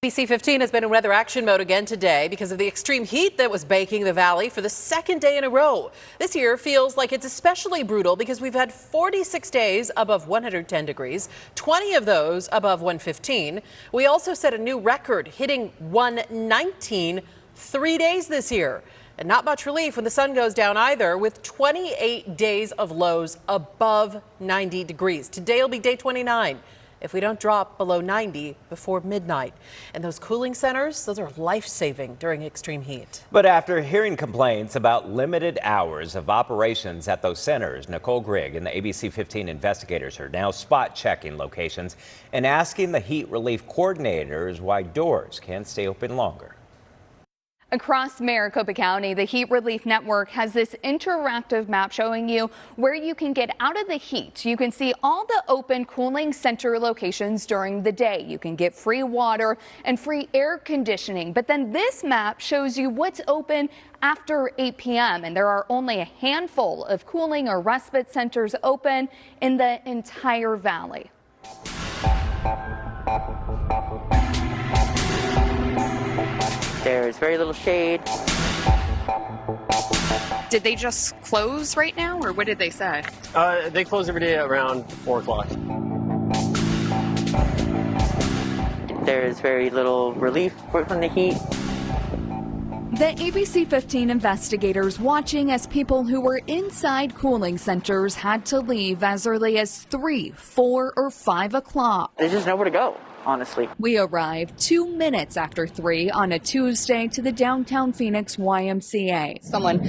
ABC15 has been in weather action mode again today because of the extreme heat that was baking the valley for the second day in a row. This year feels like it's especially brutal because we've had 46 days above 110 degrees, 20 of those above 115. We also set a new record, hitting 119 3 days this year. And not much relief when the sun goes down either, with 28 days of lows above 90 degrees. Today will be day 29. If we don't drop below 90 before midnight. And those cooling centers, those are life-saving during extreme heat. But after hearing complaints about limited hours of operations at those centers, Nicole Grigg and the ABC15 investigators are now spot checking locations and asking the heat relief coordinators why doors can't stay open longer. Across Maricopa County, the Heat Relief Network has this interactive map showing you where you can get out of the heat. You can see all the open cooling center locations during the day. You can get free water and free air conditioning. But then this map shows you what's open after 8 p.m. and there are only a handful of cooling or respite centers open in the entire valley. There's very little shade. Did they just close right now, or what did they say? They close every day around 4 o'clock. There's very little relief from the heat. The ABC15 investigators watching as people who were inside cooling centers had to leave as early as 3, 4, or 5 o'clock. There's just nowhere to go, honestly. We arrived 2 minutes after 3 on a Tuesday to the downtown Phoenix YMCA. Someone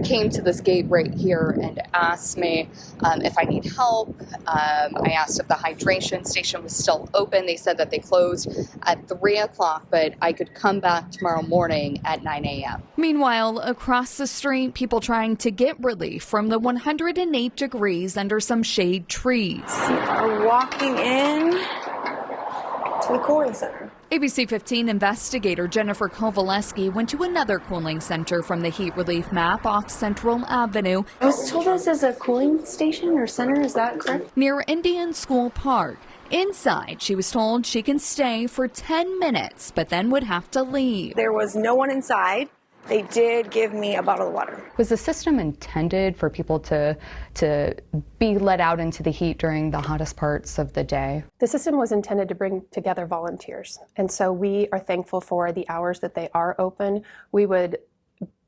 came to this gate right here and asked me if I need help. I asked if the hydration station was still open. They said that they closed at 3 o'clock, but I could come back tomorrow morning at 9 a.m. Meanwhile, across the street, people trying to get relief from the 108 degrees under some shade trees. We are walking in to the cooling center. ABC15 investigator Jennifer Kovaleski went to another cooling center from the heat relief map off Central Avenue. I was told this is a cooling station or center, is that correct? Near Indian School Park. Inside, she was told she can stay for 10 minutes, but then would have to leave. There was no one inside. They did give me a bottle of water. Was the system intended for people to be let out into the heat during the hottest parts of the day? The system was intended to bring together volunteers, and so we are thankful for the hours that they are open. We would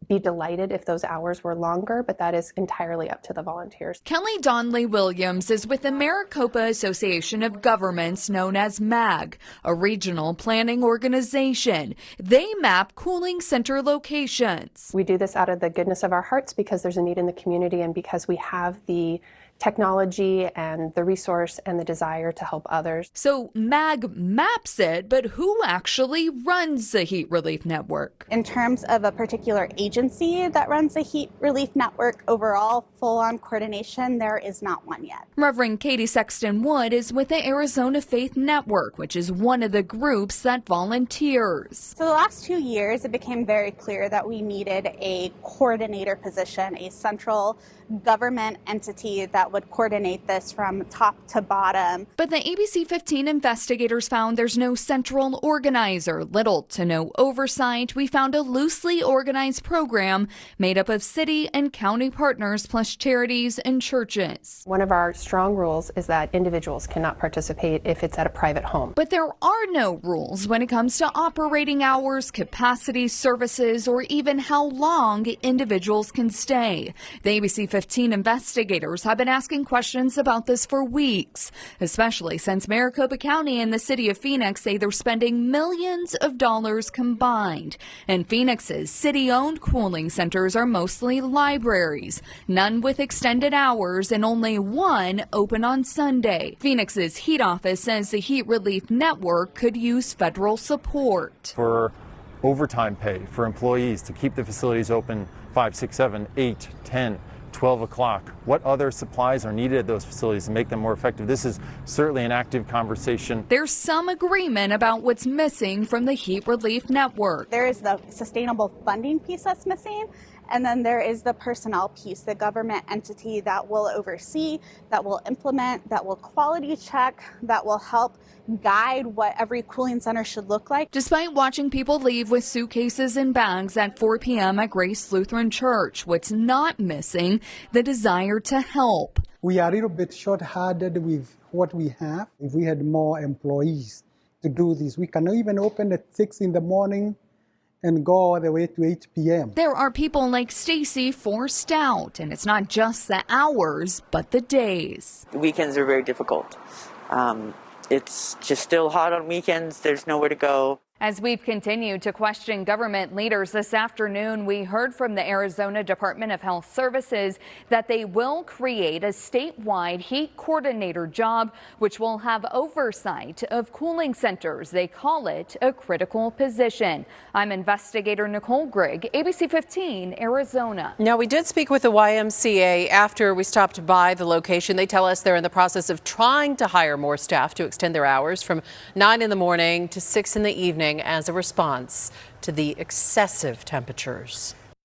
be delighted if those hours were longer, but that is entirely up to the volunteers. Kelly Donnelly Williams is with the Maricopa Association of Governments, known as MAG, a regional planning organization. They map cooling center locations. We do this out of the goodness of our hearts because there's a need in the community and because we have the technology and the resource and the desire to help others. So MAG maps it, but who actually runs the Heat Relief Network? In terms of a particular agency that runs the Heat Relief Network, overall full-on coordination, there is not one yet. Reverend Katie Sexton Wood is with the Arizona Faith Network, which is one of the groups that volunteers. So the last 2 years, it became very clear that we needed a coordinator position, a central government entity that would coordinate this from top to bottom. But the ABC15 investigators found there's no central organizer, little to no oversight. We found a loosely organized program made up of city and county partners plus charities and churches. One of our strong rules is that individuals cannot participate if it's at a private home. But there are no rules when it comes to operating hours, capacity, services, or even how long individuals can stay. The ABC15 investigators have been asking questions about this for weeks, especially since Maricopa County and the city of Phoenix say they're spending millions of dollars combined. And Phoenix's city-owned cooling centers are mostly libraries, none with extended hours and only one open on Sunday. Phoenix's heat office says the Heat Relief Network could use federal support. For overtime pay for employees to keep the facilities open 5, 6, 7, 8, 10, 12 o'clock. What other supplies are needed at those facilities to make them more effective? This is certainly an active conversation. There's some agreement about what's missing from the Heat Relief Network. There is the sustainable funding piece that's missing, And then there is the personnel piece, the government entity that will oversee, that will implement, that will quality check, that will help guide what every cooling center should look like. Despite watching people leave with suitcases and bags at 4 p.m. at Grace Lutheran Church, what's not missing, the desire to help. We are a little bit short-handed with what we have. If we had more employees to do this, we can even open at 6 in the morning and go all the way to 8 p.m. There are people like Stacy forced out, and it's not just the hours, but the days. Weekends are very difficult. It's just still hot on weekends. There's nowhere to go. As we've continued to question government leaders this afternoon, we heard from the Arizona Department of Health Services that they will create a statewide heat coordinator job, which will have oversight of cooling centers. They call it a critical position. I'm investigator Nicole Grigg, ABC 15 Arizona. Now, we did speak with the YMCA after we stopped by the location. They tell us they're in the process of trying to hire more staff to extend their hours from 9 in the morning to 6 in the evening as a response to the excessive temperatures.